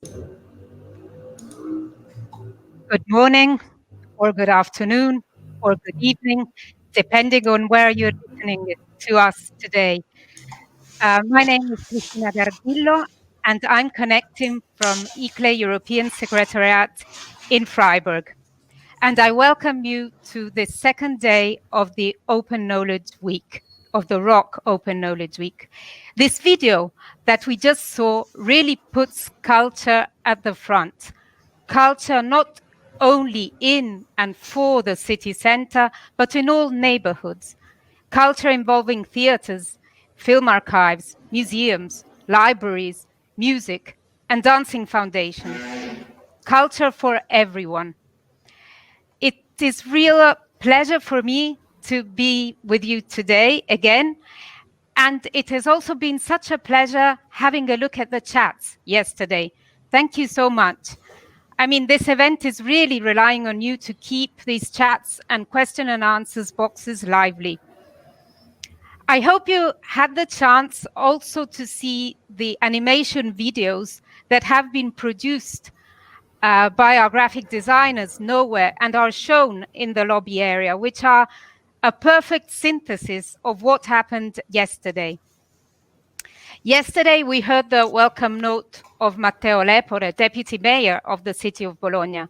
Good morning, or good afternoon, or good evening, depending on where you're listening to us today. My name is Cristina Gardillo, and I'm connecting from ICLE European Secretariat in Freiburg. And I welcome you to the second day of the Open Knowledge Week, of the ROC Open Knowledge Week. This video that we just saw really puts culture at the front. Culture not only in and for the city center, but in all neighborhoods. Culture involving theaters, film archives, museums, libraries, music, and dancing foundations. Culture for everyone. It is real pleasure for me to be with you today again. And it has also been such a pleasure having a look at the chats yesterday. Thank you so much. I mean, this event is really relying on you to keep these chats and question and answers boxes lively. I hope you had the chance also to see the animation videos that have been produced by our graphic designers nowhere and are shown in the lobby area, which are a perfect synthesis of what happened yesterday. Yesterday, we heard the welcome note of Matteo Lepore, Deputy Mayor of the City of Bologna,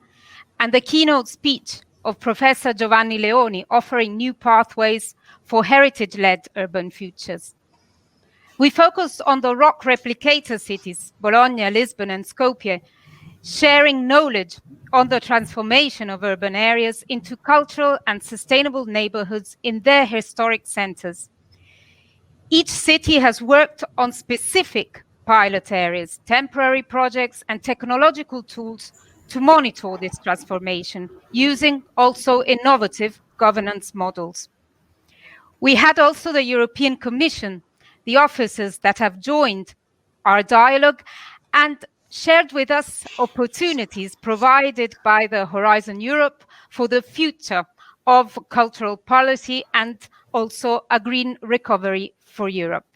and the keynote speech of Professor Giovanni Leoni offering new pathways for heritage-led urban futures. We focused on the rock replicator cities, Bologna, Lisbon, and Skopje, sharing knowledge on the transformation of urban areas into cultural and sustainable neighborhoods in their historic centers. Each city has worked on specific pilot areas, temporary projects, and technological tools to monitor this transformation, using also innovative governance models. We had also the European Commission, the officers that have joined our dialogue and shared with us opportunities provided by the Horizon Europe for the future of cultural policy and also a green recovery for Europe.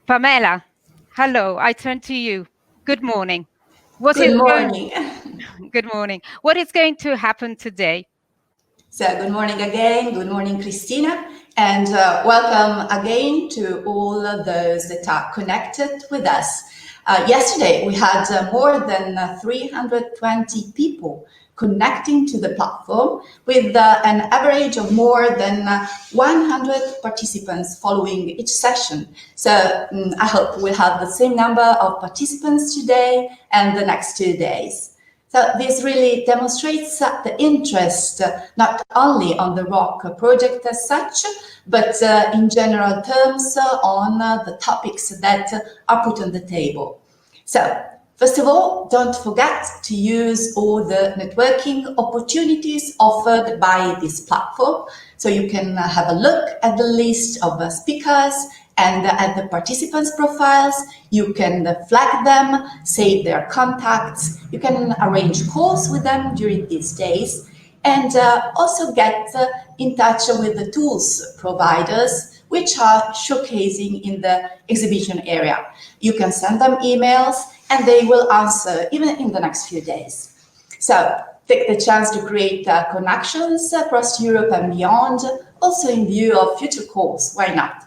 Pamela, hello, I turn to you. Good morning. Good morning. Good morning. What is going to happen today? So good morning again. Good morning, Cristina. And welcome again to all those that are connected with us. Yesterday, we had more than 320 people connecting to the platform with an average of more than 100 participants following each session. So I hope we'll have the same number of participants today and the next 2 days. So this really demonstrates the interest not only on the ROC project as such, but in general terms on the topics that are put on the table. So first of all, don't forget to use all the networking opportunities offered by this platform. So you can have a look at the list of speakers and at the participants' profiles. You can flag them, save their contacts. You can arrange calls with them during these days, and also get in touch with the tools providers, which are showcasing in the exhibition area. You can send them emails and they will answer even in the next few days. So take the chance to create connections across Europe and beyond, also in view of future calls. Why not?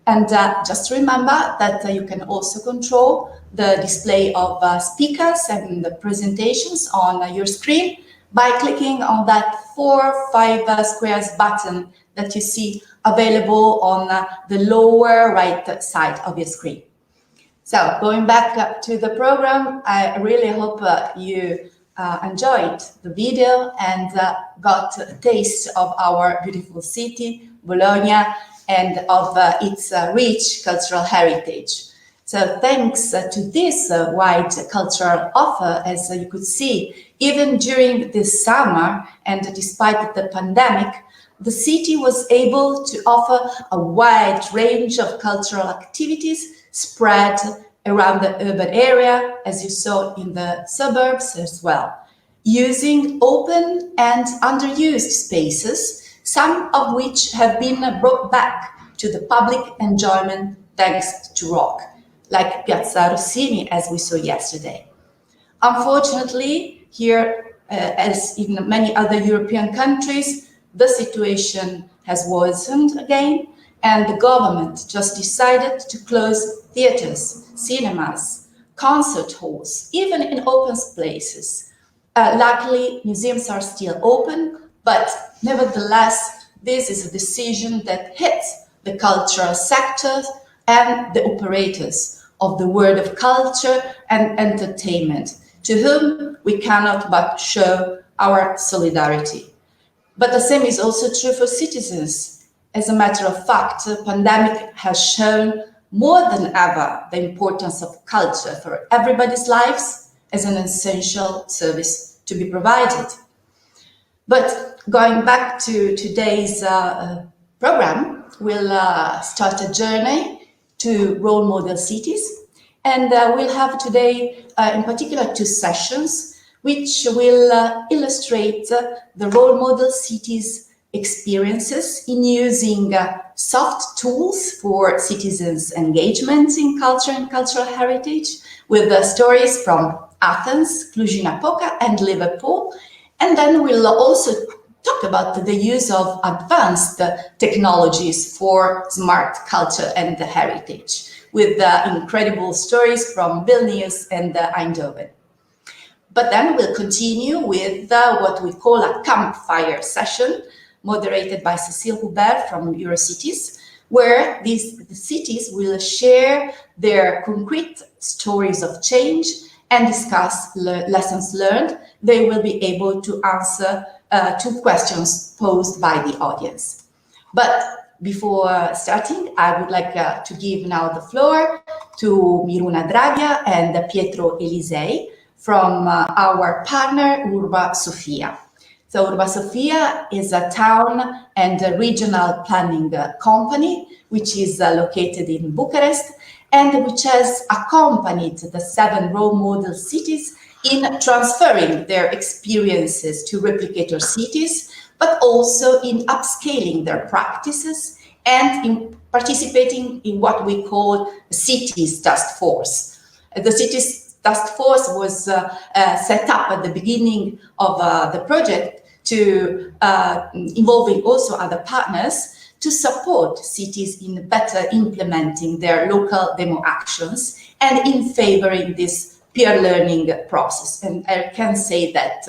And just remember that you can also control the display of speakers and the presentations on your screen by clicking on that 4 or 5 squares button that you see available on the lower right side of your screen. So going back to the program, I really hope you enjoyed the video and got a taste of our beautiful city, Bologna, and of its rich cultural heritage. So thanks to this wide cultural offer, as you could see, even during this summer and despite the pandemic, the city was able to offer a wide range of cultural activities spread around the urban area, as you saw in the suburbs as well, using open and underused spaces, some of which have been brought back to the public enjoyment thanks to ROC. like Piazza Rossini, as we saw yesterday. Unfortunately, here, as in many other European countries, the situation has worsened again, and the government just decided to close theaters, cinemas, concert halls, even in open places. Luckily, museums are still open, but nevertheless, this is a decision that hits the cultural sector and the operators of the world of culture and entertainment, to whom we cannot but show our solidarity. But the same is also true for citizens. As a matter of fact, the pandemic has shown more than ever the importance of culture for everybody's lives as an essential service to be provided. But going back to today's program, we'll start a journey to role model cities. And we'll have today, in particular, two sessions which will illustrate the role model cities experiences in using soft tools for citizens' engagement in culture and cultural heritage, with stories from Athens, Cluj-Napoca, and Liverpool. And then we'll also talk about the use of advanced technologies for smart culture and heritage, with incredible stories from Vilnius and Eindhoven. But then we'll continue with what we call a campfire session, moderated by Cécile Hubert from Eurocities, where the cities will share their concrete stories of change and discuss lessons learned. They will be able to answer two questions posed by the audience. But before starting, I would like to give now the floor to Miruna Draghia and Pietro Elisei from our partner Urba Sofia. So Urba Sofia is a town and a regional planning company which is located in Bucharest and which has accompanied the 7 role model cities in transferring their experiences to replicator cities, but also in upscaling their practices and in participating in what we call the Cities Task Force. The Cities Task Force was set up at the beginning of the project to involving also other partners to support cities in better implementing their local demo actions and in favoring this peer learning process. And I can say that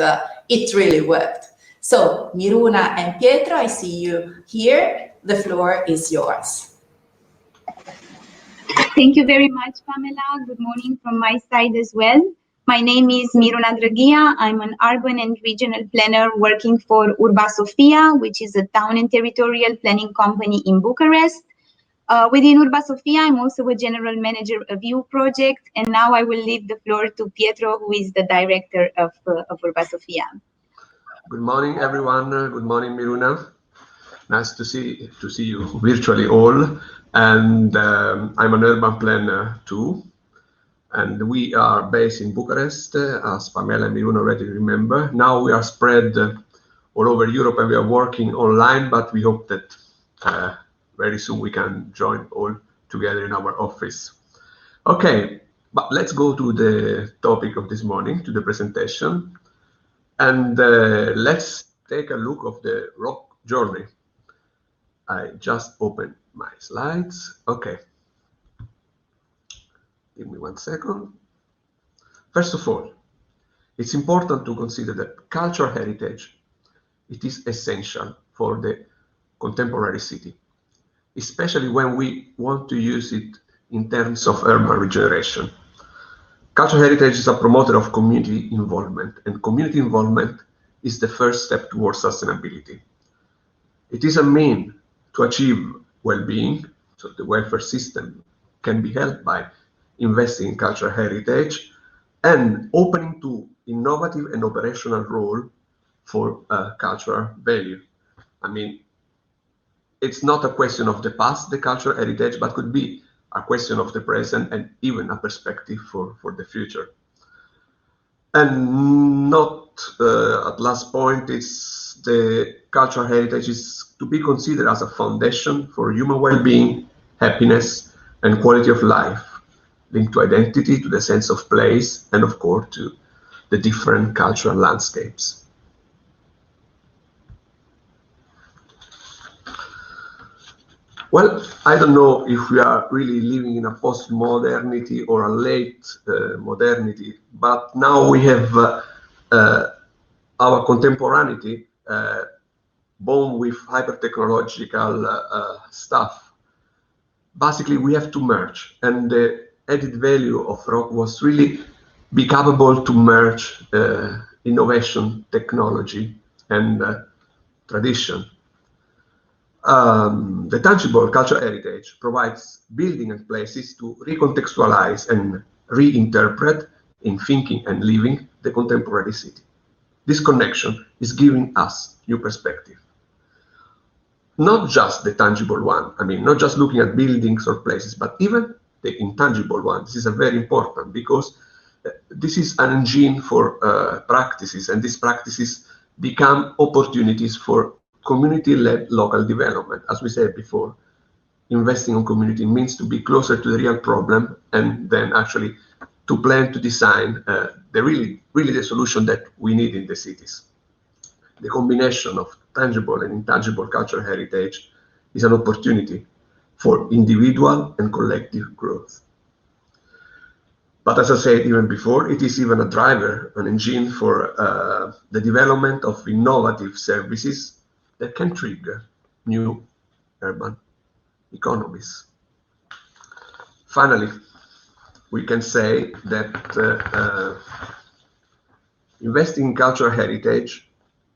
it really worked. So Miruna and Pietro, I see you here. The floor is yours. Thank you very much, Pamela. Good morning from my side as well. My name is Miruna Draghia. I'm an urban and regional planner working for Urba Sofia, which is a town and territorial planning company in Bucharest. Within Urba Sofia, I'm also a general manager of EU project, and now I will leave the floor to Pietro, who is the director of Urba Sofia. Good morning, everyone. Good morning, Miruna. Nice to see you virtually all. And I'm an urban planner too. And we are based in Bucharest, as Pamela and Miruna already remember. Now we are spread all over Europe and we are working online, but we hope that very soon we can join all together in our office. Okay, but let's go to the topic of this morning, to the presentation. And let's take a look of the rock journey. I just opened my slides. Okay. Give me 1 second. First of all, it's important to consider that cultural heritage, it is essential for the contemporary city, especially when we want to use it in terms of urban regeneration. Cultural heritage is a promoter of community involvement, and community involvement is the first step towards sustainability. It is a means to achieve well-being, so the welfare system can be helped by investing in cultural heritage and opening to innovative and operational role for cultural value. I mean, it's not a question of the past, the cultural heritage, but could be a question of the present and even a perspective for the future. And not at last point, it's the cultural heritage is to be considered as a foundation for human well-being, happiness, and quality of life. linked to identity, to the sense of place, and of course to the different cultural landscapes. Well, I don't know if we are really living in a post-modernity or a late modernity, but now we have our contemporaneity born with hyper-technological stuff. Basically, we have to merge, and the added value of Rock was really be capable to merge innovation, technology, and tradition. The tangible cultural heritage provides building and places to recontextualize and reinterpret in thinking and living the contemporary city. This connection is giving us new perspective. Not just the tangible one, I mean, not just looking at buildings or places, but even the intangible one. This is a very important because this is an engine for practices, and these practices become opportunities for community-led local development. As we said before, investing on community means to be closer to the real problem and then actually to plan to design really the solution that we need in the cities. The combination of tangible and intangible cultural heritage is an opportunity for individual and collective growth. But as I said even before, it is even a driver, an engine for the development of innovative services that can trigger new urban economies. Finally, we can say that investing in cultural heritage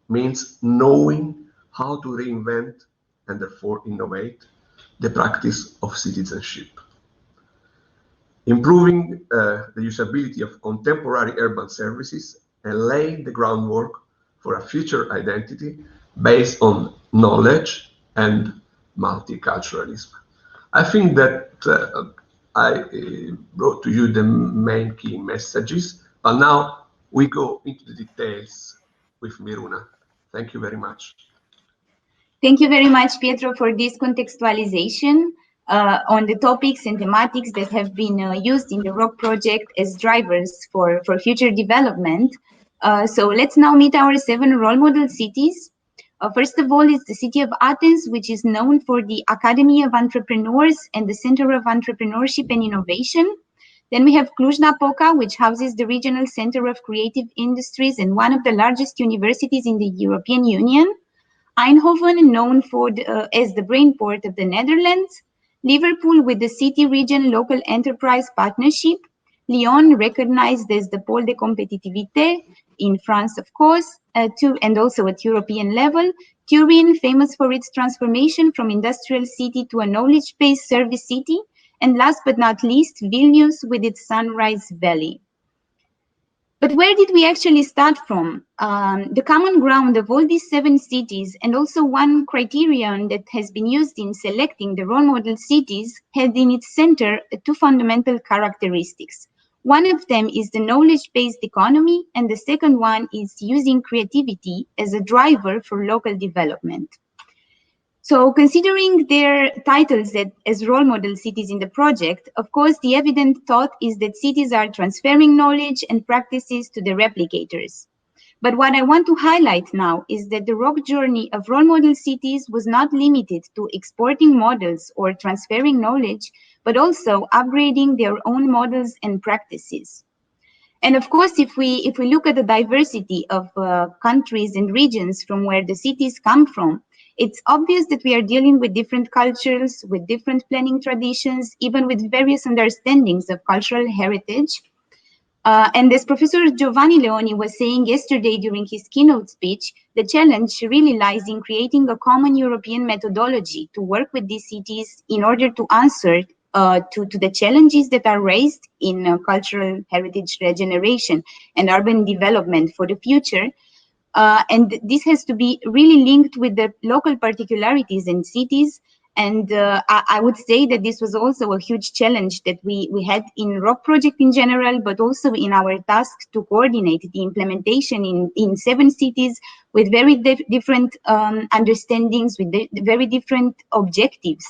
means knowing how to reinvent and therefore innovate the practice of citizenship. Improving the usability of contemporary urban services and laying the groundwork for a future identity based on knowledge and multiculturalism. I think that I brought to you the main key messages, but now we go into the details with Miruna. Thank you very much. Thank you very much, Pietro, for this contextualization on the topics and thematics that have been used in the ROC project as drivers for future development. So let's now meet our 7 role model cities. First of all is the city of Athens, which is known for the Academy of Entrepreneurs and the Center of Entrepreneurship and Innovation. Then we have Cluj-Napoca, which houses the Regional Center of Creative Industries and one of the largest universities in the European Union. Eindhoven, known for as the brainport of the Netherlands. Liverpool, with the City Region Local Enterprise Partnership. Lyon, recognized as the Pôle de Compétitivité in France, of course, and also at European level. Turin, famous for its transformation from industrial city to a knowledge-based service city. And last but not least, Vilnius with its Sunrise Valley. But where did we actually start from? The common ground of all these 7 cities, and also one criterion that has been used in selecting the role model cities, had in its center 2 fundamental characteristics. One of them is the knowledge-based economy, and the second one is using creativity as a driver for local development. So considering their titles as role model cities in the project, of course, the evident thought is that cities are transferring knowledge and practices to the replicators. But what I want to highlight now is that the ROC journey of role model cities was not limited to exporting models or transferring knowledge, but also upgrading their own models and practices. And of course, if we look at the diversity of countries and regions from where the cities come from, it's obvious that we are dealing with different cultures, with different planning traditions, even with various understandings of cultural heritage. And as Professor Giovanni Leoni was saying yesterday during his keynote speech, the challenge really lies in creating a common European methodology to work with these cities in order to answer to the challenges that are raised in cultural heritage regeneration and urban development for the future. And this has to be really linked with the local particularities in cities. And I would say that this was also a huge challenge that we had in ROC project in general, but also in our task to coordinate the implementation in 7 cities with very different understandings, with very different objectives.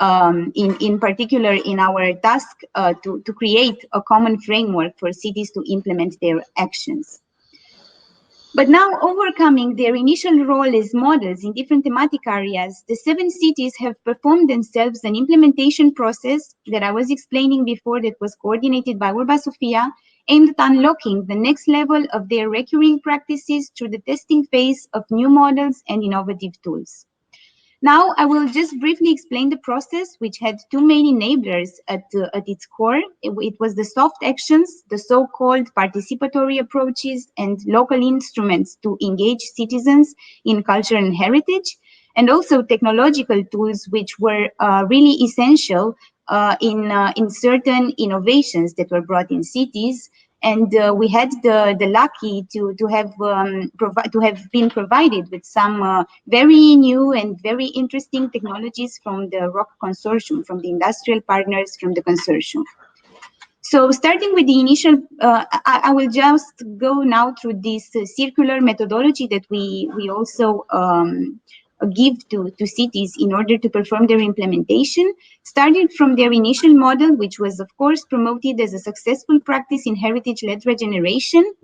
in particular in our task to create a common framework for cities to implement their actions. But now, overcoming their initial role as models in different thematic areas, the 7 cities have performed themselves an implementation process that I was explaining before that was coordinated by Urba Sofia, aimed at unlocking the next level of their recurring practices through the testing phase of new models and innovative tools. Now, I will just briefly explain the process, which had 2 main enablers at its core. It was the soft actions, the so-called participatory approaches and local instruments to engage citizens in culture and heritage, and also technological tools, which were really essential in certain innovations that were brought in cities. And we had the lucky to have been provided with some very new and very interesting technologies from the ROC consortium, from the industrial partners from the consortium. So starting with the initial, I will just go now through this circular methodology that we also give to cities in order to perform their implementation, starting from their initial model, which was of course promoted as a successful practice in heritage-led regeneration.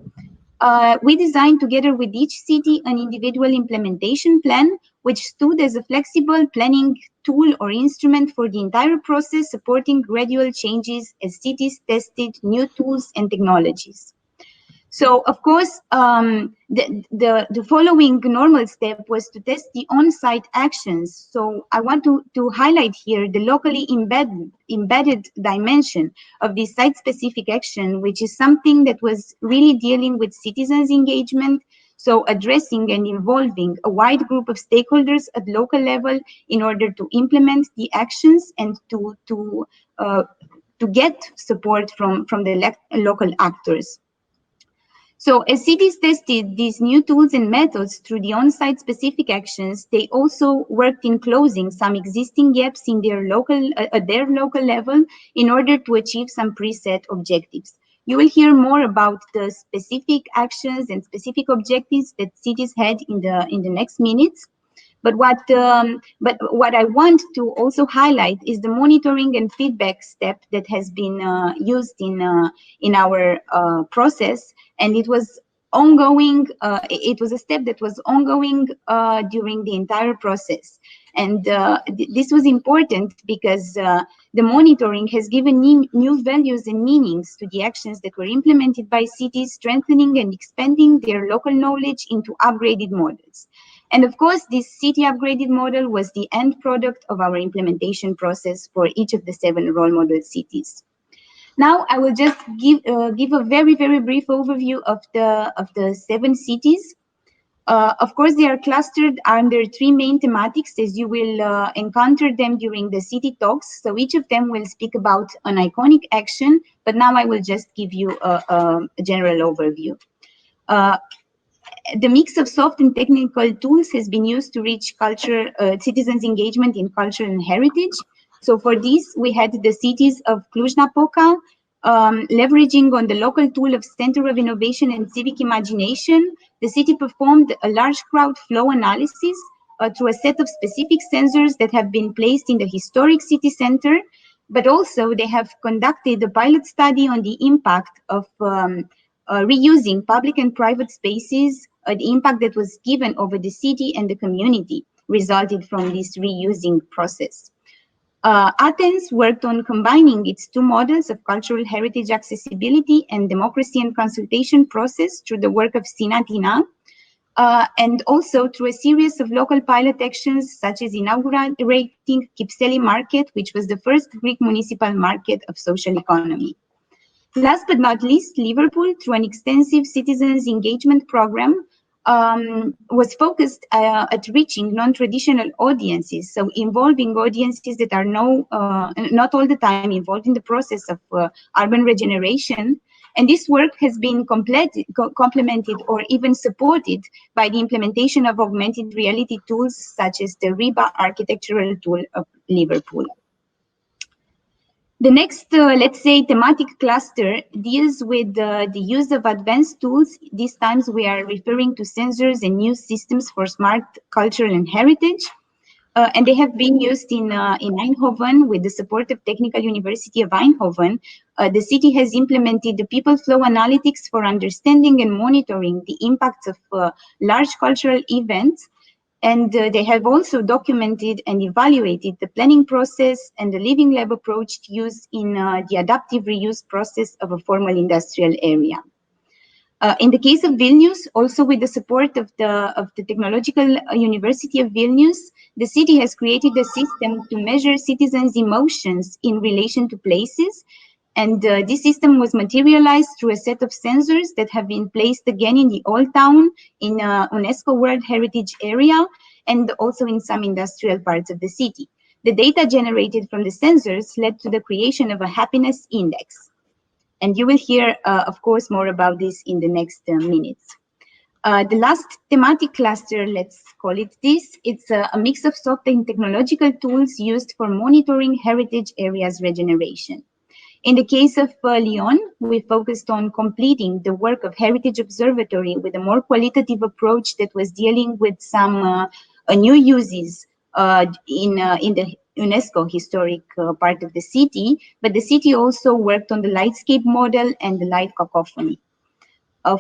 We designed together with each city an individual implementation plan, which stood as a flexible planning tool or instrument for the entire process, supporting gradual changes as cities tested new tools and technologies. So, of course, the following normal step was to test the on-site actions. So I want to highlight here the locally embedded dimension of this site-specific action, which is something that was really dealing with citizens' engagement, so addressing and involving a wide group of stakeholders at local level in order to implement the actions and to get support from the local actors. So as cities tested these new tools and methods through the on-site specific actions, they also worked in closing some existing gaps in their local, at their local level in order to achieve some preset objectives. You will hear more about the specific actions and specific objectives that cities had in the next minutes. But what I want to also highlight is the monitoring and feedback step that has been used in our process, and it was ongoing. It was a step that was ongoing during the entire process, and this was important because the monitoring has given new values and meanings to the actions that were implemented by cities, strengthening and expanding their local knowledge into upgraded models. And of course, this city upgraded model was the end product of our implementation process for each of the 7 role model cities. Now, I will just give a very, very brief overview of the 7 cities. Of course, they are clustered under 3 main thematics, as you will encounter them during the CityTalks. So each of them will speak about an iconic action, but now I will just give you a general overview. The mix of soft and technical tools has been used to reach citizens' engagement in culture and heritage. So for this, we had the cities of Cluj-Napoca, leveraging on the local tool of Center of Innovation and Civic Imagination. The city performed a large crowd flow analysis through a set of specific sensors that have been placed in the historic city center, but also they have conducted a pilot study on the impact of reusing public and private spaces, the impact that was given over the city and the community resulted from this reusing process. Athens worked on combining its 2 models of cultural heritage accessibility and democracy and consultation process through the work of Sinatina, and also through a series of local pilot actions, such as inaugurating Kypseli market, which was the first Greek municipal market of social economy. Last but not least, Liverpool, through an extensive citizens engagement program, was focused at reaching non-traditional audiences, so involving audiences that are not all the time involved in the process of urban regeneration. And this work has been complemented or even supported by the implementation of augmented reality tools such as the RIBA architectural tool of Liverpool. The next, let's say, thematic cluster deals with the use of advanced tools. These times we are referring to sensors and new systems for smart culture and heritage. and they have been used in Eindhoven with the support of Technical University of Eindhoven. The city has implemented the people flow analytics for understanding and monitoring the impacts of large cultural events. And they have also documented and evaluated the planning process and the living lab approach used in the adaptive reuse process of a formal industrial area. In the case of Vilnius, also with the support of the Technological University of Vilnius, the city has created a system to measure citizens' emotions in relation to places. And this system was materialized through a set of sensors that have been placed again in the Old Town, in UNESCO World Heritage Area, and also in some industrial parts of the city. The data generated from the sensors led to the creation of a happiness index. And you will hear, of course, more about this in the next minutes. The last thematic cluster, let's call it this, it's a mix of soft and technological tools used for monitoring heritage areas regeneration. In the case of Lyon, we focused on completing the work of Heritage Observatory with a more qualitative approach that was dealing with some new uses in the UNESCO historic part of the city, but the city also worked on the lightscape model and the light cacophony.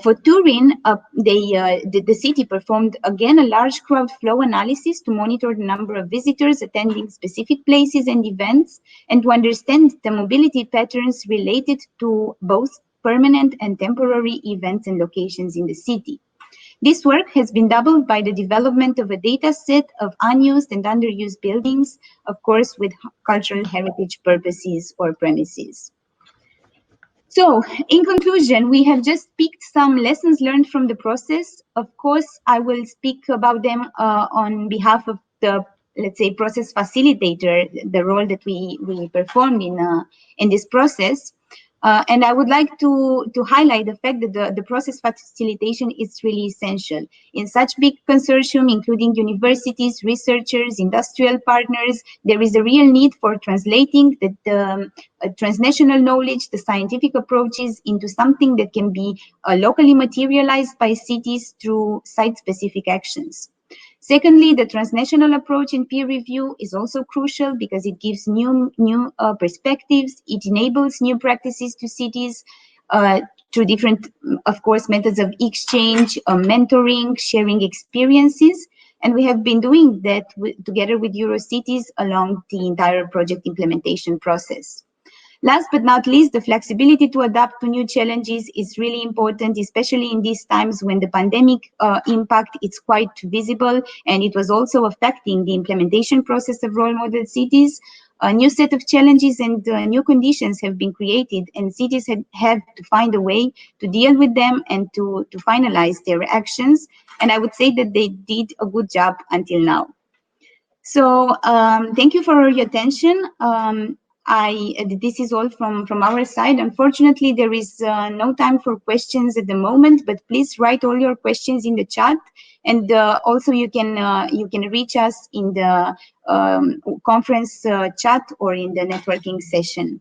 For Turin, the city performed again a large crowd flow analysis to monitor the number of visitors attending specific places and events, and to understand the mobility patterns related to both permanent and temporary events and locations in the city. This work has been doubled by the development of a data set of unused and underused buildings, of course, with cultural heritage purposes or premises. So, in conclusion, we have just picked some lessons learned from the process. Of course, I will speak about them on behalf of the, let's say, process facilitator, the role that we performed in this process. And I would like to highlight the fact that the process facilitation is really essential. In such big consortium, including universities, researchers, industrial partners, there is a real need for translating the transnational knowledge, the scientific approaches into something that can be locally materialized by cities through site-specific actions. Secondly, the transnational approach in peer review is also crucial because it gives new perspectives. It enables new practices to cities through different, of course, methods of exchange, mentoring, sharing experiences. And we have been doing that together with Eurocities along the entire project implementation process. Last but not least, the flexibility to adapt to new challenges is really important, especially in these times when the pandemic impact is quite visible, and it was also affecting the implementation process of role model cities. A new set of challenges and new conditions have been created, and cities have to find a way to deal with them and to finalize their actions. And I would say that they did a good job until now. So thank you for your attention. This is all from our side. Unfortunately, there is no time for questions at the moment, but please write all your questions in the chat, and also you can reach us in the conference chat or in the networking session.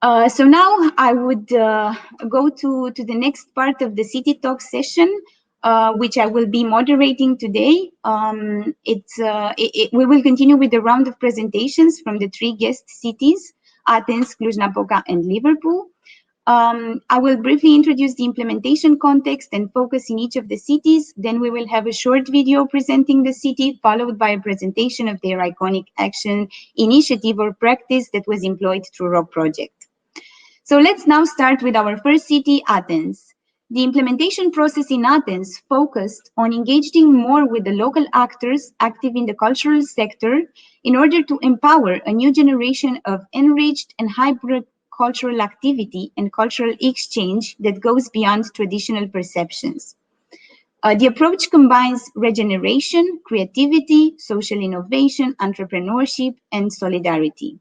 So now I would go to the next part of the CityTalks session, which I will be moderating today. We will continue with the round of presentations from the three guest cities, Athens, Cluj-Napoca, and Liverpool. I will briefly introduce the implementation context and focus in each of the cities. Then we will have a short video presenting the city, followed by a presentation of their iconic action, initiative, or practice that was employed through ROC project. So let's now start with our first city, Athens. The implementation process in Athens focused on engaging more with the local actors active in the cultural sector in order to empower a new generation of enriched and hybrid cultural activity and cultural exchange that goes beyond traditional perceptions. The approach combines regeneration, creativity, social innovation, entrepreneurship, and solidarity.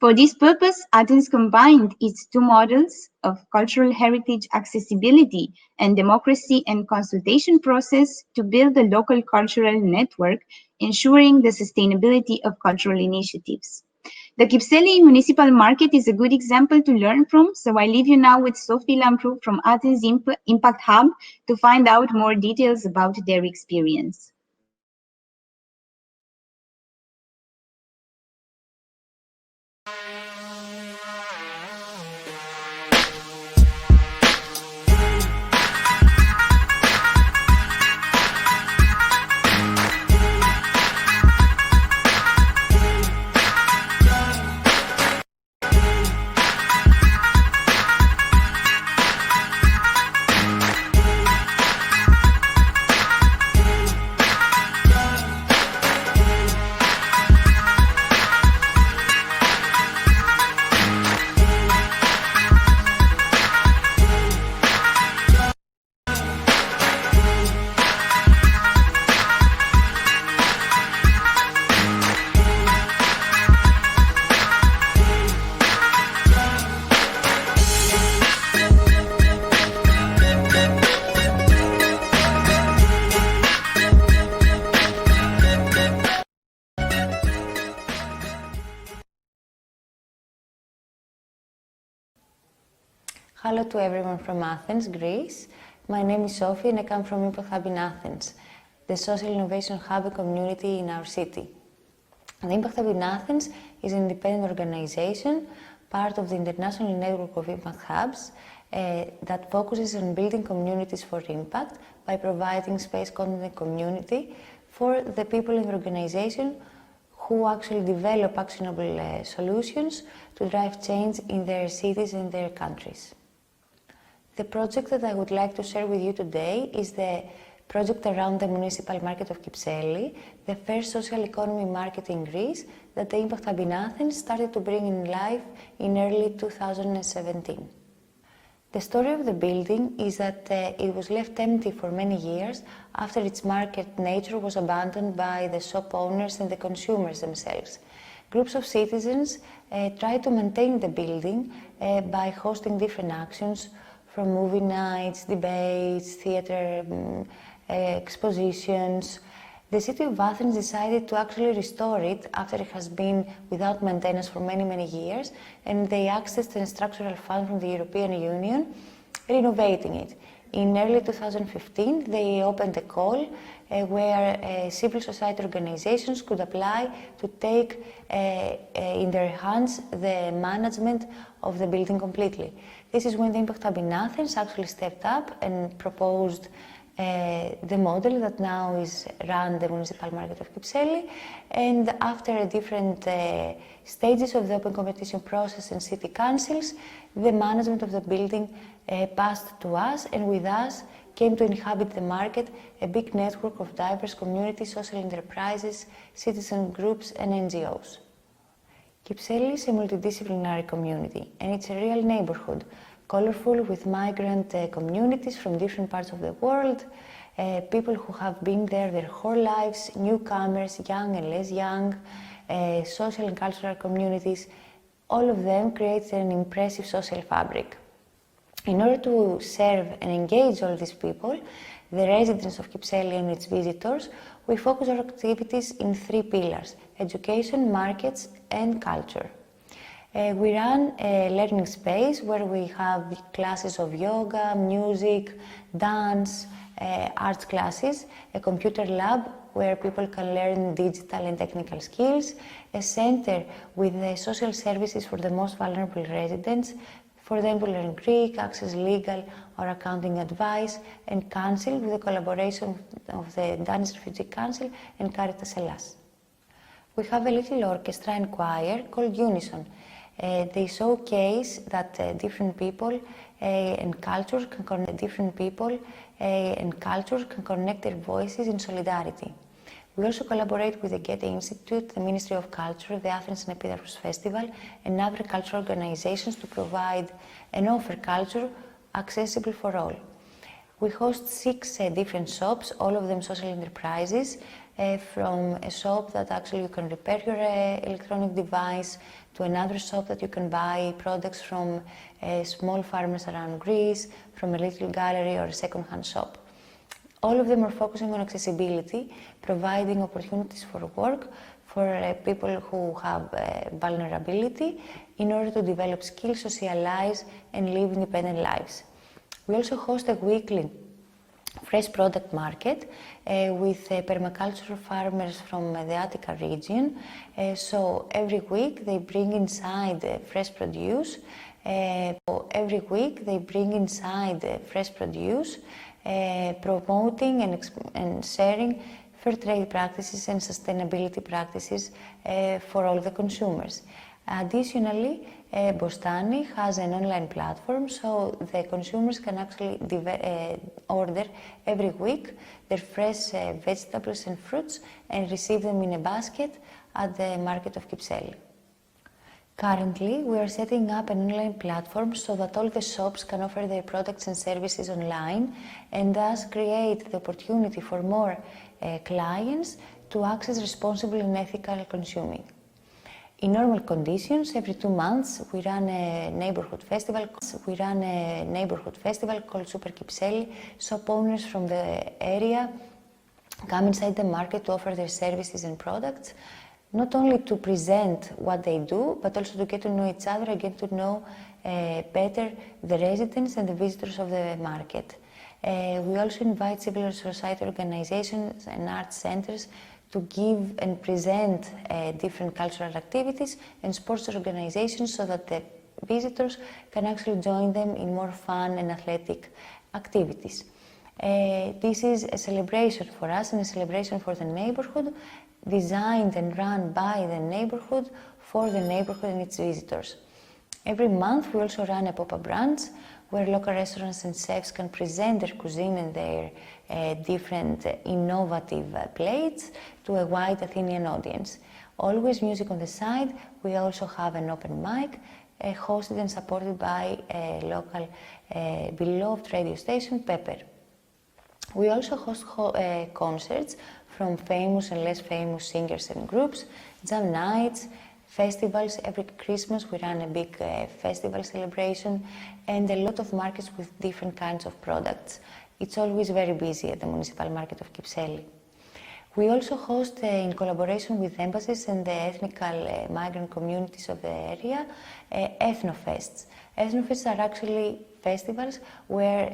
For this purpose, Athens combined its two models of cultural heritage accessibility and democracy and consultation process to build a local cultural network, ensuring the sustainability of cultural initiatives. The Kypseli municipal market is a good example to learn from, so I leave you now with Sophie Lamprou from Athens Impact Hub to find out more details about their experience. Hello to everyone from Athens, Greece. My name is Sophie and I come from Impact Hub in Athens, the social innovation hub and community in our city. The Impact Hub in Athens is an independent organization, part of the international network of Impact Hubs, that focuses on building communities for impact by providing space, content and community for the people in the organization who actually develop actionable solutions to drive change in their cities and their countries. The project that I would like to share with you today is the project around the municipal market of Kypseli, the first social economy market in Greece that the Impact Hub in Athens started to bring in life in early 2017. The story of the building is that it was left empty for many years after its market nature was abandoned by the shop owners and the consumers themselves. Groups of citizens tried to maintain the building by hosting different actions from movie nights, debates, theatre, expositions. The City of Athens decided to actually restore it after it has been without maintenance for many, many years, and they accessed a structural fund from the European Union, renovating it. In early 2015, they opened a call where civil society organizations could apply to take in their hands the management of the building completely. This is when the Impact Hub in Athens actually stepped up and proposed the model that now is run the municipal market of Kypseli, and after different stages of the open competition process and city councils, the management of the building passed to us, and with us came to inhabit the market a big network of diverse communities, social enterprises, citizen groups and NGOs. Kypseli is a multidisciplinary community and it's a real neighbourhood, colorful with migrant communities from different parts of the world, people who have been there their whole lives, newcomers, young and less young, social and cultural communities. All of them create an impressive social fabric. In order to serve and engage all these people, the residents of Kypseli and its visitors, we focus our activities in three pillars: education, markets and culture. We run a learning space where we have classes of yoga, music, dance, arts classes, a computer lab where people can learn digital and technical skills, a center with social services for the most vulnerable residents, for them to learn Greek, access legal or accounting advice, and council with the collaboration of the Danish Refugee Council and Caritas Hellas. We have a little orchestra and choir called Unison. They showcase that different people and cultures can connect their voices in solidarity. We also collaborate with the Goethe Institute, the Ministry of Culture, the Athens and Epidaurus Festival, and other cultural organizations to provide and offer culture accessible for all. We host 6 different shops, all of them social enterprises, from a shop that actually you can repair your electronic device, to another shop that you can buy products from small farmers around Greece, from a little gallery or a second-hand shop. All of them are focusing on accessibility, providing opportunities for work for people who have vulnerability in order to develop skills, socialize and live independent lives. We also host a weekly fresh product market with permaculture farmers from the Attica region. So every week they bring inside fresh produce. Promoting and sharing fair trade practices and sustainability practices for all the consumers. Additionally, Bostani has an online platform, so the consumers can actually order every week their fresh vegetables and fruits and receive them in a basket at the market of Kypseli. Currently, we are setting up an online platform so that all the shops can offer their products and services online and thus create the opportunity for more clients to access responsible and ethical consuming. In normal conditions, every 2 months, we run a neighbourhood festival called Super Kypseli. Shop owners from the area come inside the market to offer their services and products, not only to present what they do, but also to get to know each other and get to know better the residents and the visitors of the market. We also invite civil society organizations and art centers to give and present different cultural activities and sports organizations so that the visitors can actually join them in more fun and athletic activities. This is a celebration for us and a celebration for the neighborhood, designed and run by the neighborhood for the neighborhood and its visitors. Every month we also run a pop-up brunch where local restaurants and chefs can present their cuisine and their different innovative plates to a wide Athenian audience. Always music on the side. We also have an open mic hosted and supported by a local beloved radio station, Pepper. We also host concerts from famous and less famous singers and groups, jam nights, festivals. Every Christmas we run a big festival celebration and a lot of markets with different kinds of products. It's always very busy at the municipal market of Kypseli. We also host, in collaboration with embassies and the ethnical migrant communities of the area, ethnofests. Ethnofests are actually festivals where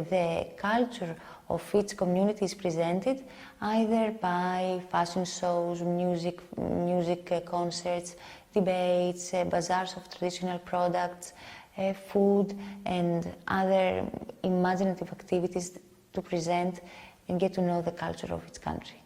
the culture of each community is presented either by fashion shows, music concerts, debates, bazaars of traditional products, food and other imaginative activities to present and get to know the culture of its country.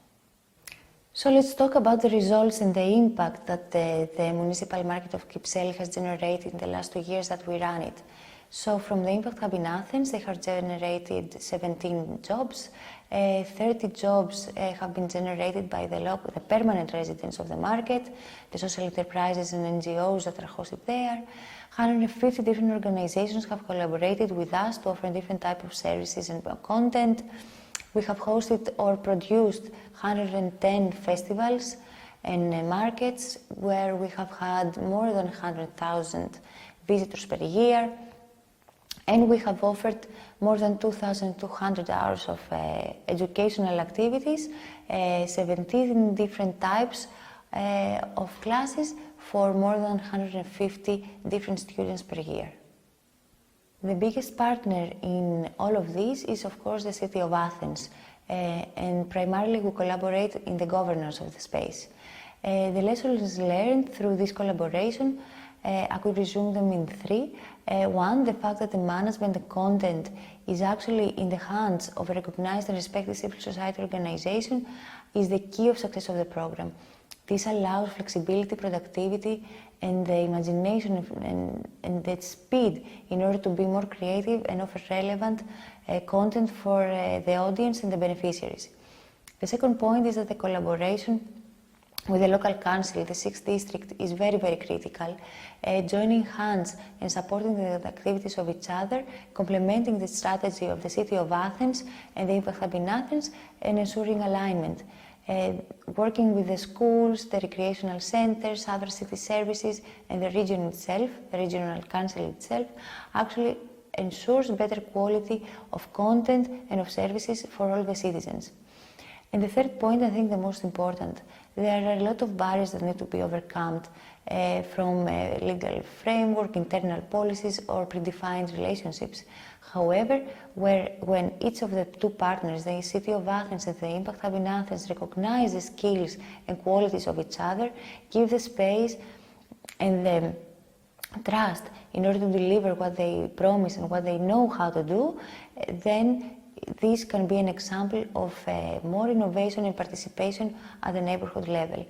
So let's talk about the results and the impact that the municipal market of Kypseli has generated in the last 2 years that we ran it. So from the Impact Hub in Athens, they have generated 17 jobs. 30 jobs have been generated by the permanent residents of the market, the social enterprises and NGOs that are hosted there. 150 different organizations have collaborated with us to offer different types of services and content. We have hosted or produced 110 festivals and markets where we have had more than 100,000 visitors per year. And we have offered more than 2,200 hours of educational activities, 17 different types of classes for more than 150 different students per year. The biggest partner in all of this is, of course, the City of Athens, and primarily we collaborate in the governance of the space. The lessons learned through this collaboration, I could resume them in 3. One, the fact that the management and content is actually in the hands of a recognized and respected civil society organization is the key of success of the program. This allows flexibility, productivity, and the imagination and the speed in order to be more creative and offer relevant content for the audience and the beneficiaries. The second point is that the collaboration with the local council, the 6th district, is very, very critical. Joining hands and supporting the activities of each other, complementing the strategy of the City of Athens and the Impact Hub in Athens, and ensuring alignment. Working with the schools, the recreational centers, other city services, and the region itself, the regional council itself, actually ensures better quality of content and of services for all the citizens. And the third point, I think the most important, there are a lot of barriers that need to be overcome from legal framework, internal policies, or predefined relationships. However, when each of the two partners, the City of Athens and the Impact Hub in Athens, recognize the skills and qualities of each other, give the space and the trust in order to deliver what they promise and what they know how to do, then this can be an example of more innovation and participation at the neighborhood level.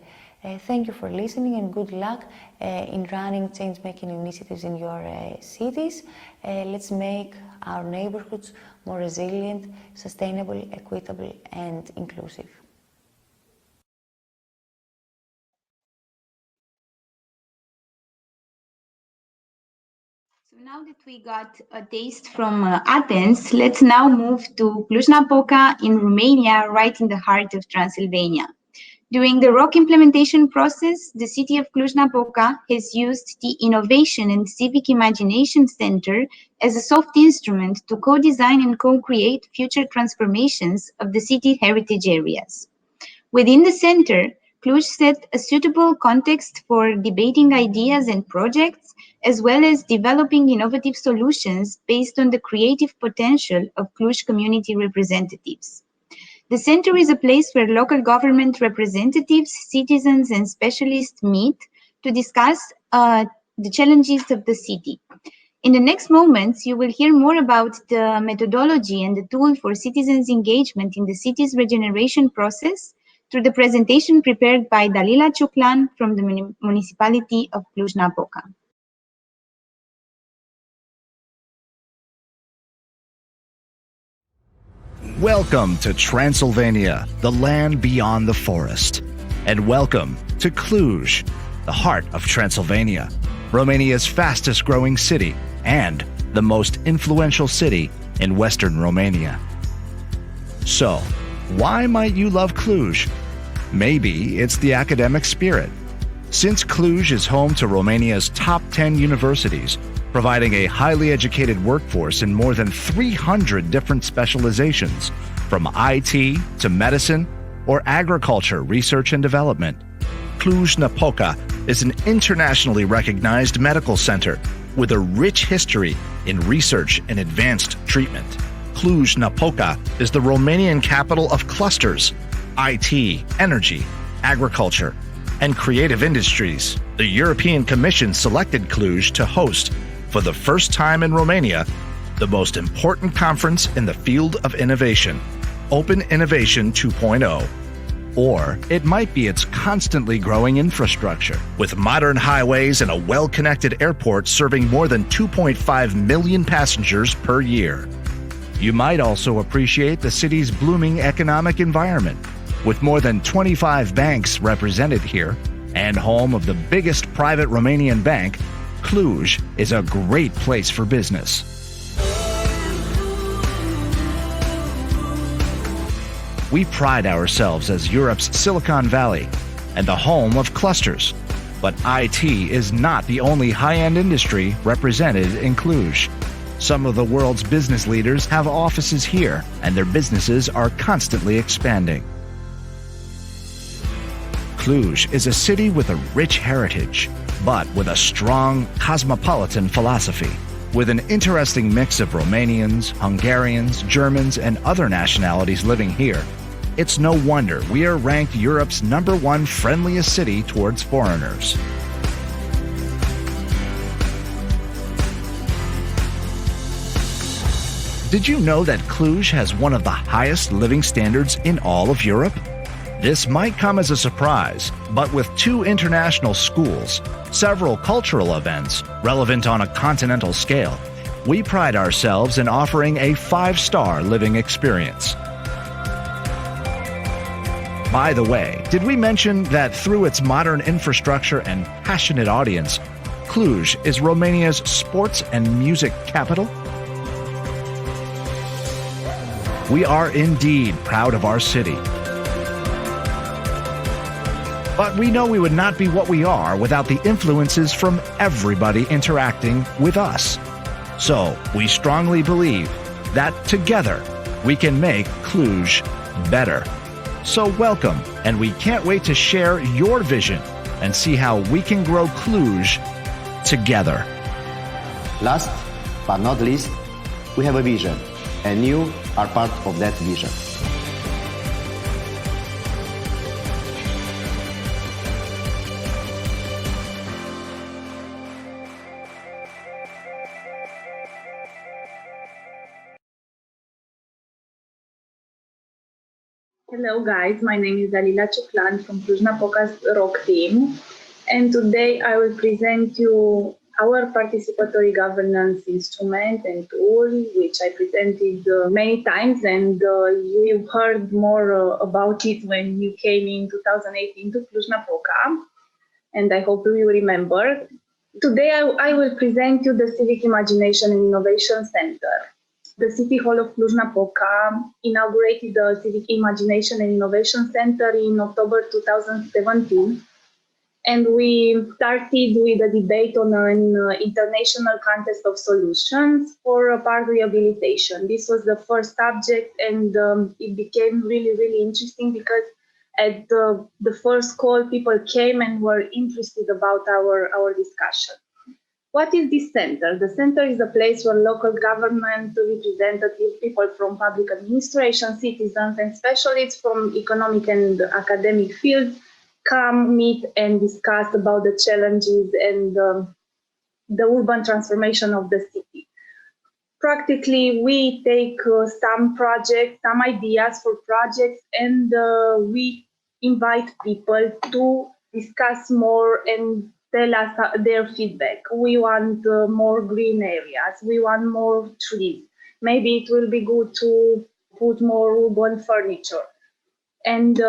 Thank you for listening and good luck in running change-making initiatives in your cities. Let's make our neighborhoods more resilient, sustainable, equitable, and inclusive. So now that we got a taste from Athens, let's now move to Cluj-Napoca in Romania, right in the heart of Transylvania. During the ROC implementation process, the City of Cluj-Napoca has used the Innovation and Civic Imagination Center as a soft instrument to co-design and co-create future transformations of the city heritage areas. Within the center, Cluj set a suitable context for debating ideas and projects, as well as developing innovative solutions based on the creative potential of Cluj community representatives. The center is a place where local government representatives, citizens, and specialists meet to discuss the challenges of the city. In the next moments, you will hear more about the methodology and the tool for citizens' engagement in the city's regeneration process through the presentation prepared by Dalila Ciuclan from the municipality of Cluj-Napoca. Welcome to Transylvania, the land beyond the forest. And welcome to Cluj, the heart of Transylvania, Romania's fastest growing city and the most influential city in Western Romania. So, why might you love Cluj? Maybe it's the academic spirit. Since Cluj is home to Romania's top 10 universities, providing a highly educated workforce in more than 300 different specializations, from IT to medicine or agriculture, research and development. Cluj-Napoca is an internationally recognized medical center with a rich history in research and advanced treatment. Cluj-Napoca is the Romanian capital of clusters, IT, energy, agriculture, and creative industries. The European Commission selected Cluj to host, for the first time in Romania, the most important conference in the field of innovation, Open Innovation 2.0. Or it might be its constantly growing infrastructure, with modern highways and a well-connected airport serving more than 2.5 million passengers per year. You might also appreciate the city's blooming economic environment, with more than 25 banks represented here, and home of the biggest private Romanian bank. Cluj is a great place for business. We pride ourselves as Europe's Silicon Valley and the home of clusters. But IT is not the only high-end industry represented in Cluj. Some of the world's business leaders have offices here, and their businesses are constantly expanding. Cluj is a city with a rich heritage, but with a strong cosmopolitan philosophy. With an interesting mix of Romanians, Hungarians, Germans, and other nationalities living here, it's no wonder we are ranked Europe's #1 friendliest city towards foreigners. Did you know that Cluj has one of the highest living standards in all of Europe? This might come as a surprise, but with 2 international schools, several cultural events relevant on a continental scale, we pride ourselves in offering a 5-star living experience. By the way, did we mention that through its modern infrastructure and passionate audience, Cluj is Romania's sports and music capital? We are indeed proud of our city. But we know we would not be what we are without the influences from everybody interacting with us. So we strongly believe that together we can make Cluj better. So welcome, and we can't wait to share your vision and see how we can grow Cluj together. Last but not least, we have a vision, and you are part of that vision. Hello guys, my name is Dalila Ciuclan from Cluj-Napoca's ROC team, and today I will present you our participatory governance instrument and tool, which I presented many times, and you heard more about it when you came in 2018 to Cluj-Napoca, and I hope you remember. Today I will present you the Civic Imagination and Innovation Center. The City Hall of Cluj-Napoca inaugurated the Civic Imagination and Innovation Center in October 2017, and we started with a debate on an international contest of solutions for park rehabilitation. This was the first subject, and it became really, really interesting because at the first call, people came and were interested about our discussion. What is this center? The center is a place where local government representatives, people from public administration, citizens, and specialists from economic and academic fields come, meet, and discuss about the challenges and the urban transformation of the city. Practically, we take some projects, some ideas for projects, and we invite people to discuss more and tell us their feedback. We want more green areas. We want more trees. Maybe it will be good to put more urban furniture. And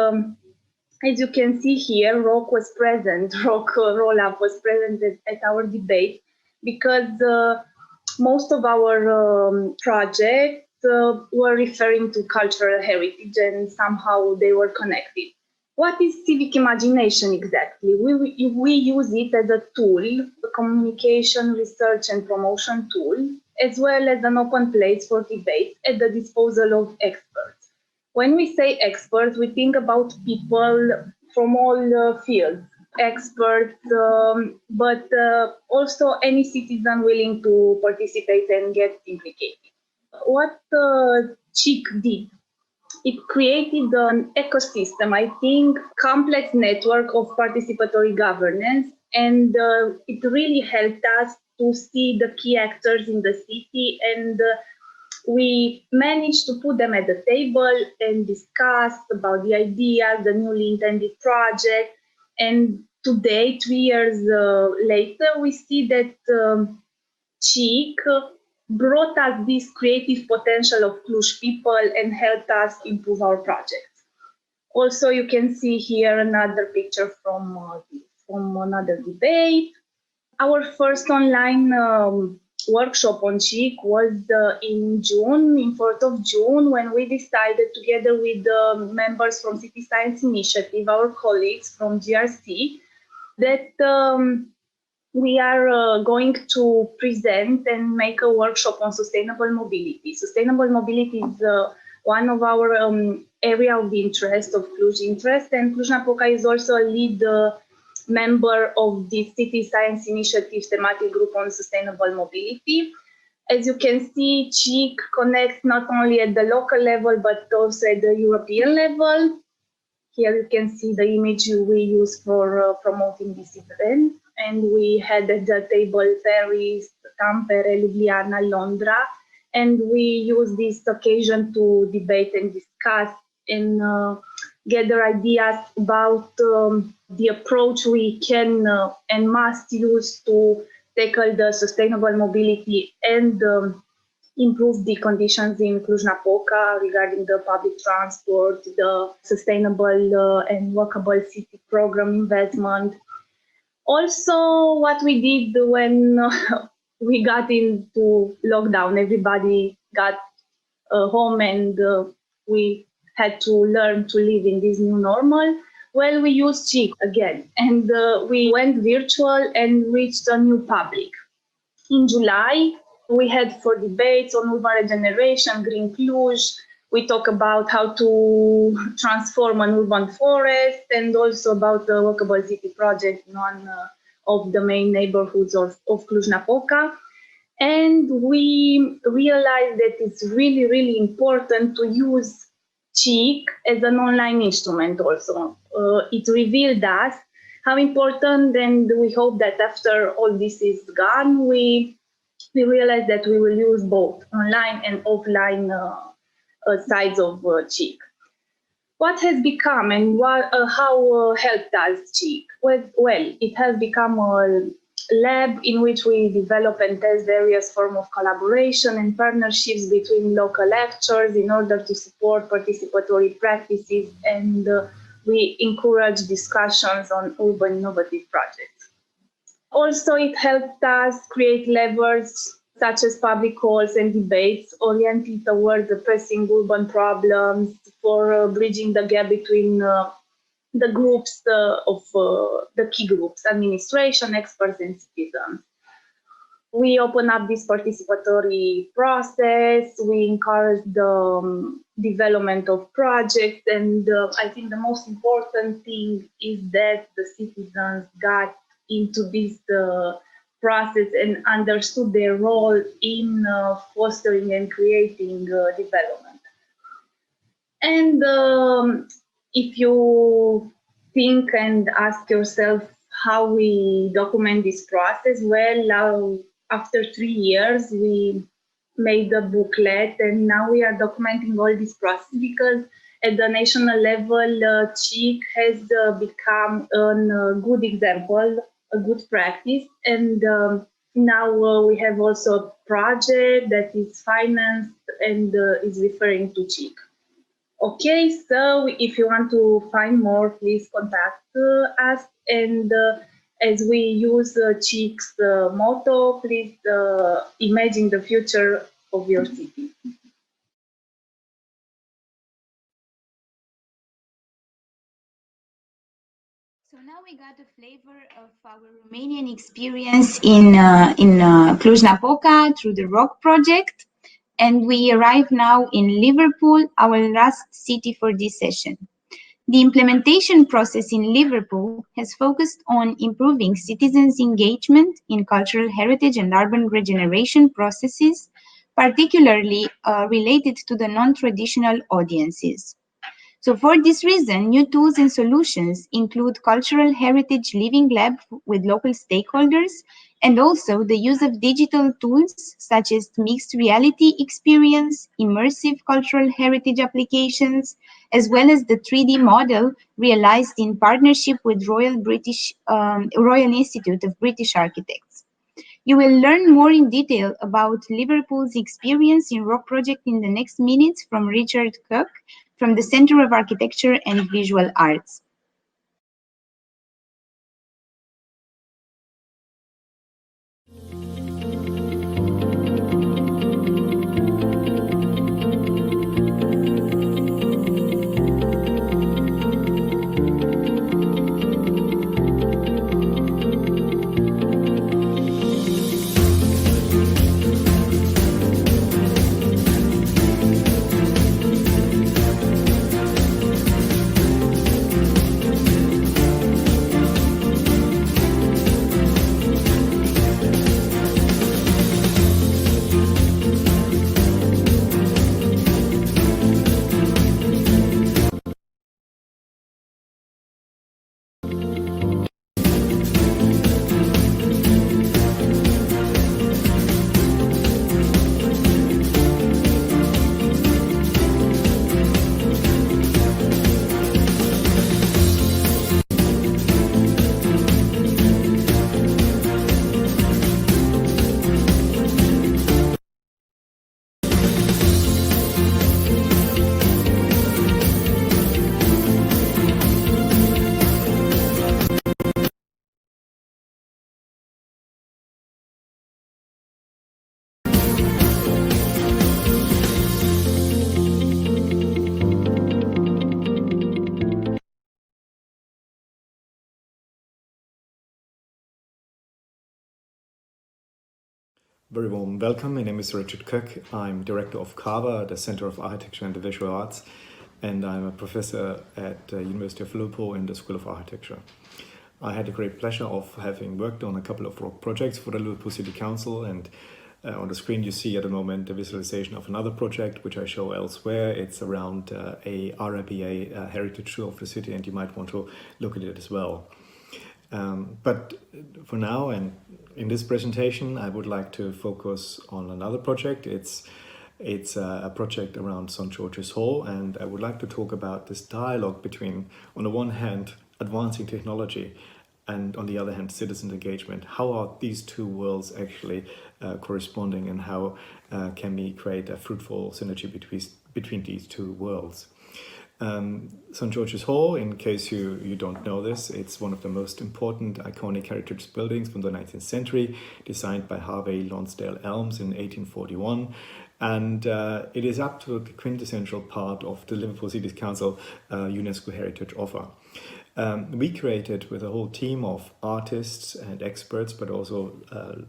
as you can see here, Rock was present. Rock Roll-Up was present at our debate because most of our projects were referring to cultural heritage and somehow they were connected. What is civic imagination exactly? We use it as a tool, a communication, research and promotion tool, as well as an open place for debate at the disposal of experts. When we say experts, we think about people from all fields, experts, but also any citizen willing to participate and get implicated. What CIC did, it created an ecosystem, I think, complex network of participatory governance, and it really helped us to see the key actors in the city, and we managed to put them at the table and discuss about the ideas, the newly intended project. And today, 3 years later, we see that CIC brought us this creative potential of Cluj people and helped us improve our projects. Also, you can see here another picture from another debate. Our first online workshop on CIC was in June, in 4th of June, when we decided together with the members from City Science Initiative, our colleagues from GRC, that we are going to present and make a workshop on sustainable mobility. Sustainable mobility is one of our area of interest, of Cluj interest, and Cluj-Napoca is also a lead member of the City Science Initiative thematic group on sustainable mobility. As you can see, CIC connects not only at the local level, but also at the European level. Here you can see the image we use for promoting this event. And we had at the table Paris, Tampere, Ljubljana, Londra. And we use this occasion to debate and discuss and gather ideas about the approach we can and must use to tackle the sustainable mobility and improve the conditions in Cluj-Napoca regarding the public transport, the sustainable and walkable city program investment. Also, what we did when we got into lockdown, everybody got home and we had to learn to live in this new normal. Well, we used CIC again, and we went virtual and reached a new public. In July, we had 4 debates on urban regeneration, Green Cluj. We talk about how to transform an urban forest and also about the walkable city project in one of the main neighborhoods of Cluj-Napoca. And we realized that it's really, really important to use CIC as an online instrument also. It revealed us how important, and we hope that after all this is gone, we realize that we will use both online and offline sides of CIC. What has become and how helped us CIC? Well, it has become a lab in which we develop and test various forms of collaboration and partnerships between local actors in order to support participatory practices, and we encourage discussions on urban innovative projects. Also, it helped us create levers such as public calls and debates oriented towards the pressing urban problems for bridging the gap between the groups of the key groups, administration, experts, and citizens. We open up this participatory process. We encourage the development of projects. And I think the most important thing is that the citizens got into this process and understood their role in fostering and creating development. And if you think and ask yourself how we document this process, well, after 3 years, we made a booklet, and now we are documenting all this process because at the national level, CIC has become a good example, a good practice, and now we have also a project that is financed and is referring to CIC. Okay, so if you want to find more, please contact us. And as we use CIC's motto, please imagine the future of your city. So now we got a flavor of our Romanian experience in Cluj-Napoca through the ROC project. And we arrive now in Liverpool, our last city for this session. The implementation process in Liverpool has focused on improving citizens' engagement in cultural heritage and urban regeneration processes, particularly related to the non-traditional audiences. So for this reason, new tools and solutions include Cultural Heritage Living Lab with local stakeholders, and also the use of digital tools such as mixed reality experience, immersive cultural heritage applications, as well as the 3D model realized in partnership with Royal Institute of British Architects. You will learn more in detail about Liverpool's experience in ROC project in the next minutes from Richard Cook from the Center of Architecture and Visual Arts. Very warm welcome. My name is Richard Cook. I'm director of CAVA, the Center of Architecture and the Visual Arts, and I'm a professor at the University of Liverpool in the School of Architecture. I had the great pleasure of having worked on a couple of ROC projects for the Liverpool City Council, and on the screen you see at the moment a visualization of another project which I show elsewhere. It's around a RIBA heritage tour of the city, and you might want to look at it as well. But for now, and in this presentation, I would like to focus on another project. It's a project around St. George's Hall, and I would like to talk about this dialogue between, on the one hand, advancing technology, and on the other hand, citizen engagement. How are these two worlds actually corresponding, and how can we create a fruitful synergy between these two worlds? St. George's Hall, in case you don't know this, it's one of the most important iconic heritage buildings from the 19th century, designed by Harvey Lonsdale Elms in 1841. And it is up to the quintessential part of the Liverpool City Council UNESCO Heritage offer. We created, with a whole team of artists and experts, but also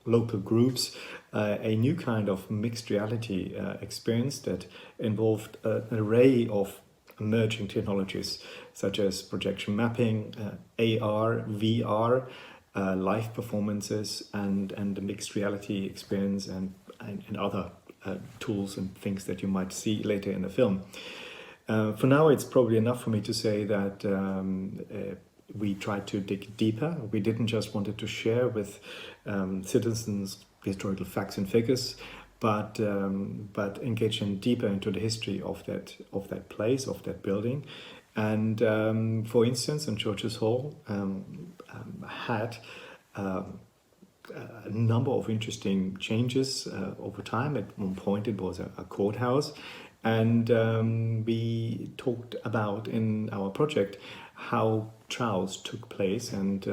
local groups, a new kind of mixed reality experience that involved an array of emerging technologies such as projection mapping, AR, VR, live performances and the mixed reality experience and other tools and things that you might see later in the film. For now, it's probably enough for me to say that we tried to dig deeper. We didn't just wanted to share with citizens historical facts and figures, but engage them deeper into the history of that place, of that building. And for instance, St. George's Hall had a number of interesting changes over time. At one point, it was a courthouse. And we talked about in our project how trials took place. And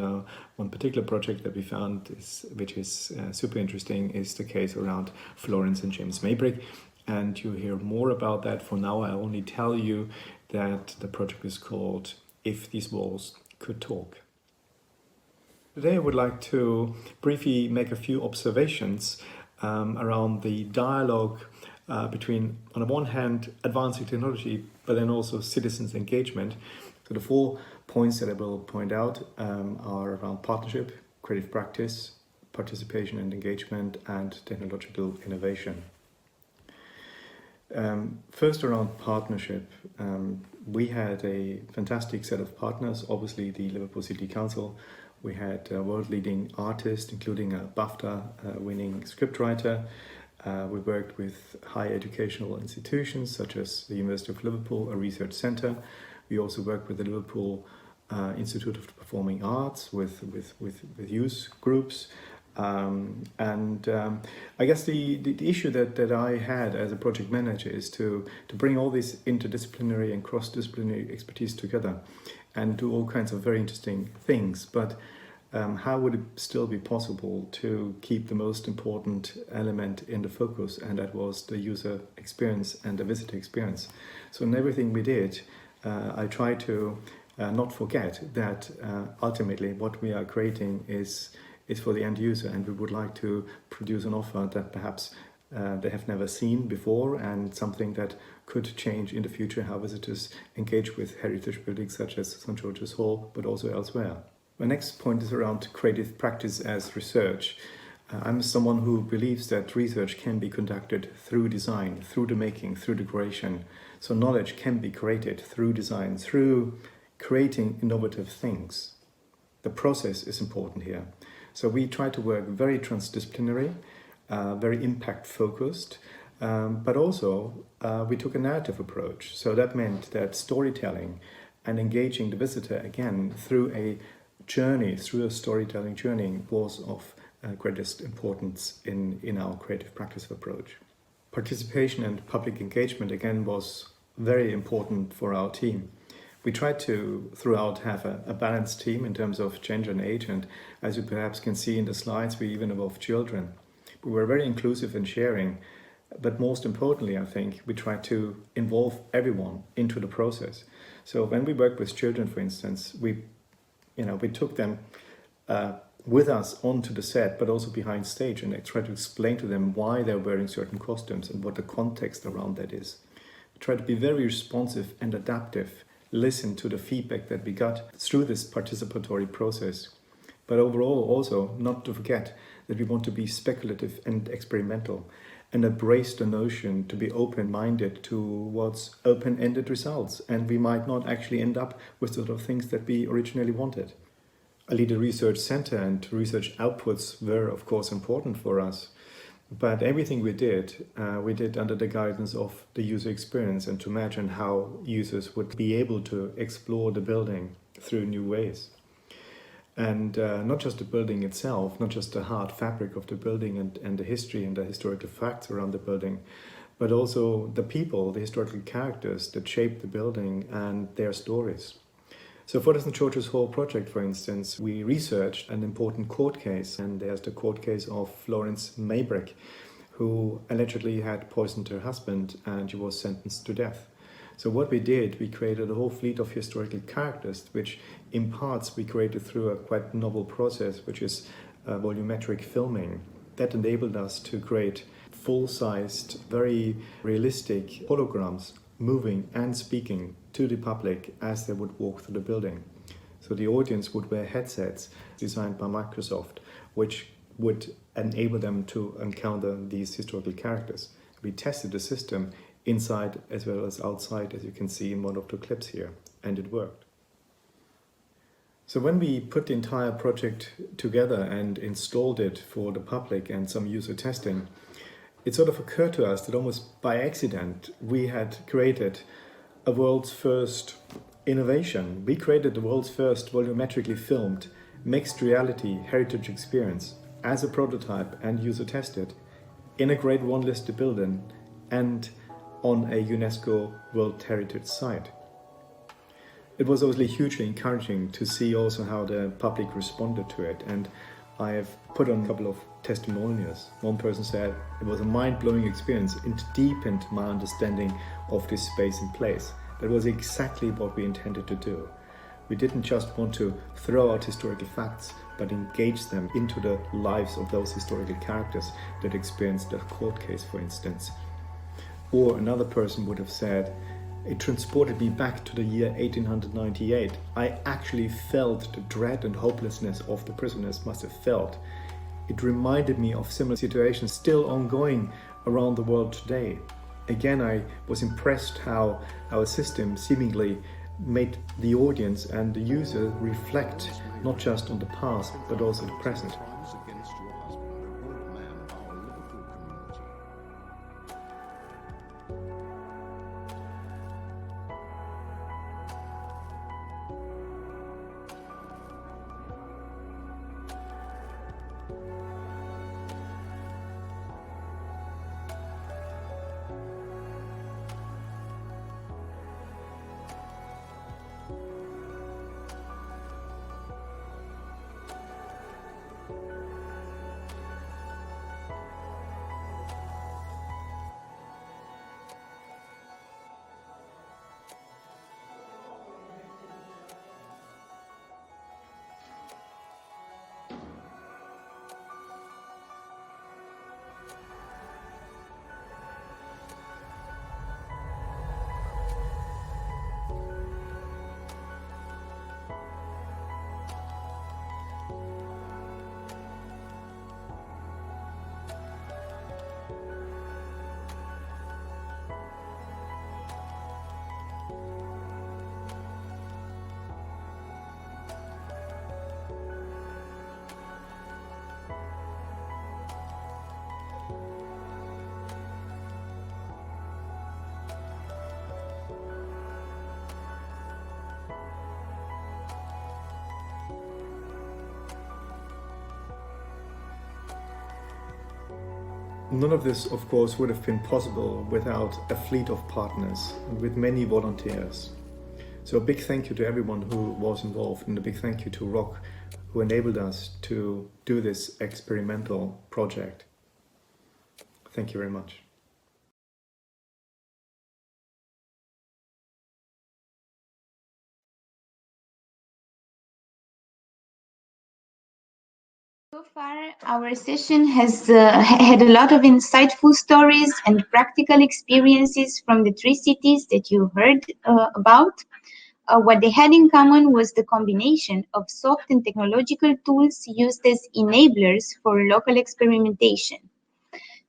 one particular project that we found, which is super interesting, is the case around Florence and James Maybrick. And you'll hear more about that. For now, I only tell you that the project is called If These Walls Could Talk. Today I would like to briefly make a few observations around the dialogue between, on the one hand, advancing technology, but then also citizens' engagement. So the 4 points that I will point out are around partnership, creative practice, participation and engagement, and technological innovation. First, around partnership, we had a fantastic set of partners. Obviously, the Liverpool City Council. We had world-leading artists, including a BAFTA-winning scriptwriter. We worked with high educational institutions such as the University of Liverpool, a research centre. We also worked with the Liverpool Institute of Performing Arts, with youth groups. I guess the issue that I had as a project manager is to bring all this interdisciplinary and cross-disciplinary expertise together and do all kinds of very interesting things. But how would it still be possible to keep the most important element in the focus, and that was the user experience and the visitor experience? So in everything we did, I tried to not forget that ultimately what we are creating is for the end user, and we would like to produce an offer that perhaps they have never seen before, and something that could change in the future how visitors engage with heritage buildings such as St. George's Hall, but also elsewhere. My next point is around creative practice as research. I'm someone who believes that research can be conducted through design, through the making, through the creation. So knowledge can be created through design, through creating innovative things. The process is important here. So we try to work very transdisciplinary, very impact focused, but also we took a narrative approach. So that meant that storytelling and engaging the visitor again through a journey, through a storytelling journey, was of greatest importance in our creative practice approach. Participation and public engagement again was very important for our team. We tried to, throughout, have a balanced team in terms of gender and age, and as you perhaps can see in the slides, we even involved children. We were very inclusive in sharing, but most importantly, I think, we tried to involve everyone into the process. So when we worked with children, for instance, we took them with us onto the set, but also behind stage, and I tried to explain to them why they're wearing certain costumes and what the context around that is. We tried to be very responsive and adaptive, listen to the feedback that we got through this participatory process. But overall, also, not to forget that we want to be speculative and experimental and embrace the notion to be open-minded towards open-ended results. And we might not actually end up with sort of things that we originally wanted. I lead a research center, and research outputs were, of course, important for us. But everything we did under the guidance of the user experience, and to imagine how users would be able to explore the building through new ways. And not just the building itself, not just the hard fabric of the building and the history and the historical facts around the building, but also the people, the historical characters that shape the building and their stories. So for the St. George's Hall project, for instance, we researched an important court case, and there's the court case of Florence Maybrick, who allegedly had poisoned her husband, and she was sentenced to death. So what we did, we created a whole fleet of historical characters, which in parts we created through a quite novel process, which is volumetric filming. That enabled us to create full-sized, very realistic holograms moving and speaking to the public as they would walk through the building. So the audience would wear headsets designed by Microsoft, which would enable them to encounter these historical characters. We tested the system inside as well as outside, as you can see in one of the clips here, and it worked. So when we put the entire project together and installed it for the public and some user testing, it sort of occurred to us that almost by accident we had created a world's first innovation. We created the world's first volumetrically filmed mixed reality heritage experience as a prototype and user tested in a Grade 1 listed building and on a UNESCO World Heritage Site. It was obviously hugely encouraging to see also how the public responded to it, and I have put on a couple of testimonials. One person said it was a mind-blowing experience and deepened my understanding of this space and place. That was exactly what we intended to do. We didn't just want to throw out historical facts, but engage them into the lives of those historical characters that experienced a court case, for instance. Or another person would have said, it transported me back to the year 1898. I actually felt the dread and hopelessness of the prisoners must have felt. It reminded me of similar situations still ongoing around the world today. Again, I was impressed how our system seemingly made the audience and the user reflect not just on the past, but also the present. None of this, of course, would have been possible without a fleet of partners with many volunteers. So a big thank you to everyone who was involved, and a big thank you to ROC, who enabled us to do this experimental project. Thank you very much. So far, our session has had a lot of insightful stories and practical experiences from the three cities that you heard about. What they had in common was the combination of soft and technological tools used as enablers for local experimentation.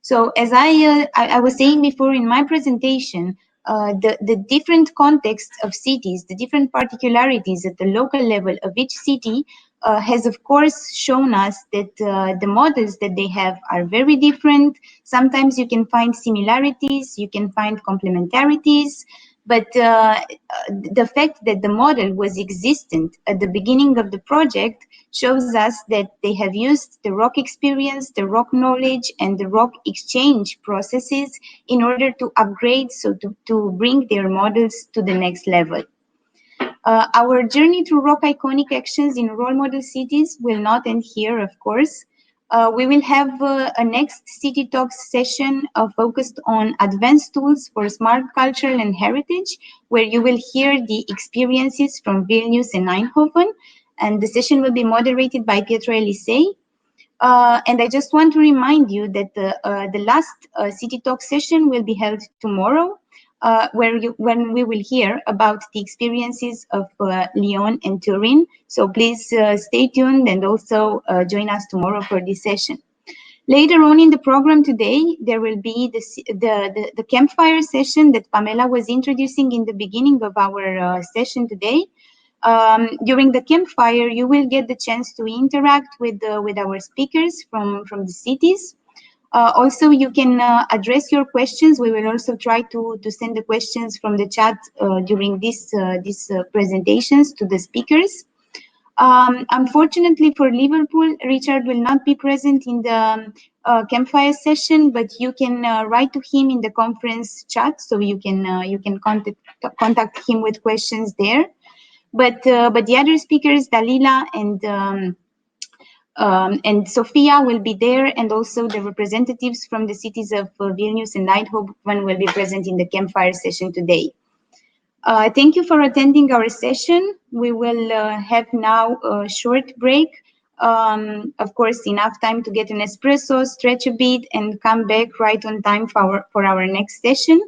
So as I was saying before in my presentation, the different contexts of cities, the different particularities at the local level of each city has of course shown us that the models that they have are very different. Sometimes you can find similarities, you can find complementarities, but the fact that the model was existent at the beginning of the project shows us that they have used the ROC experience, the ROC knowledge, and the ROC exchange processes in order to upgrade, so to bring their models to the next level. Our journey through ROC iconic actions in role model cities will not end here, of course. We will have a next CityTalks session focused on advanced tools for smart culture and heritage, where you will hear the experiences from Vilnius and Eindhoven, and the session will be moderated by Pietro Elisei. And I just want to remind you that the last CityTalks session will be held tomorrow when we will hear about the experiences of Lyon and Turin. So please stay tuned and also join us tomorrow for this session. Later on in the program today, there will be the campfire session that Pamela was introducing in the beginning of our session today. During the campfire, you will get the chance to interact with our speakers from the cities. Also, you can address your questions. We will also try to send the questions from the chat during these presentations to the speakers. Unfortunately for Liverpool, Richard will not be present in the campfire session, but you can write to him in the conference chat, so you can contact him with questions there. But the other speakers, Dalila and Sophia, will be there, and also the representatives from the cities of Vilnius and Eindhoven will be present in the campfire session today. Thank you for attending our session. We will have now a short break. Of course, enough time to get an espresso, stretch a bit, and come back right on time for our next session.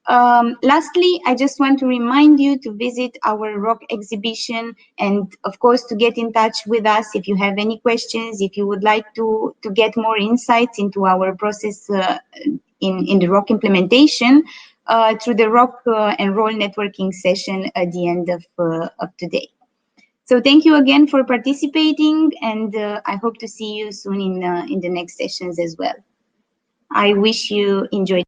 Lastly, I just want to remind you to visit our rock exhibition, and of course to get in touch with us if you have any questions, if you would like to get more insights into our process in the rock implementation through the rock and roll networking session at the end of today. So thank you again for participating, and I hope to see you soon in the next sessions as well. I wish you enjoyed.